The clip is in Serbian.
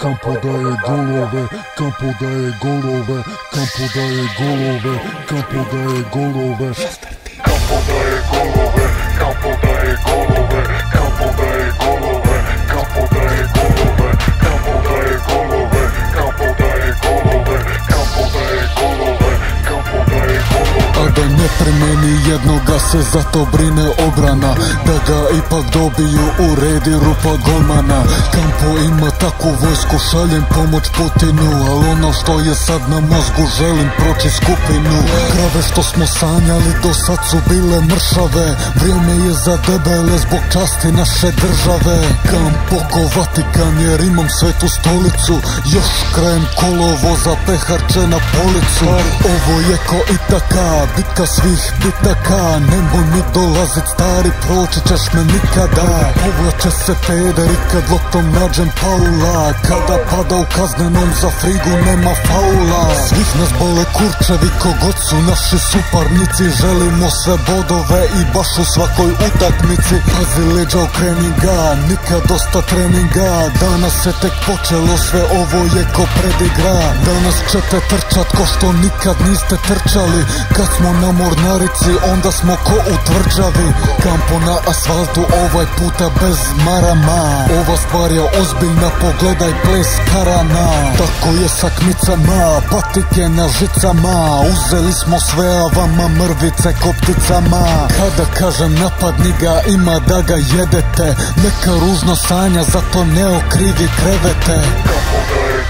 Kampo daje golove, Kampo daje golove, Kampo daje golove, Kampo daje golove. Kampo daje golove, Kampo daje golove, Kampo daje golove, Kampo daje golove, Kampo daje golove, Kampo daje golove, Kampo daje golove, Kampo daje golove. A da ne primeni jednoga se zato brine obrana, da ga ipak dobiju u redi rupa golmana. Kampo ima takvu vojsku, šaljem pomoć Putinu, al ono što je sad na mozgu želim proći skupinu. Krave što smo sanjali do sad su bile mršave, vrijeme je za debele zbog časti naše države. Kampo ko Vatikan jer imam svetu stolicu, još krajem kolovoza peharče na policu. Ovo je ko Itaka, bitka svih bitaka, nemoj mi dolazit stari, proći ćeš me nikada. Povlače se pederi kad lotom nađem Paula, kada pada u kaznenom za frigu nema faula. Svih nas bole kurčevi kogod su naši suparnici, želimo sve bodove i baš u svakoj utakmici. Pazi leđa okreni ga, nikad dosta treninga, danas se tek počelo, sve ovo je ko predigra. Danas ćete trčat ko što nikad niste trčali, kad smo na Mornarici onda smo ko u tvrđavi. Kampo na asfaltu ovaj puta bez marama, ova stvar je ozbiljna, pogledaj ples karana. Tako je sa kmicama, patike na žicama, uzeli smo sve a vama mrvice ko pticama. Kada kažem napadni ga, ima da ga jedete, neka ružno sanja, zato ne okrivi krevete. Kampo daje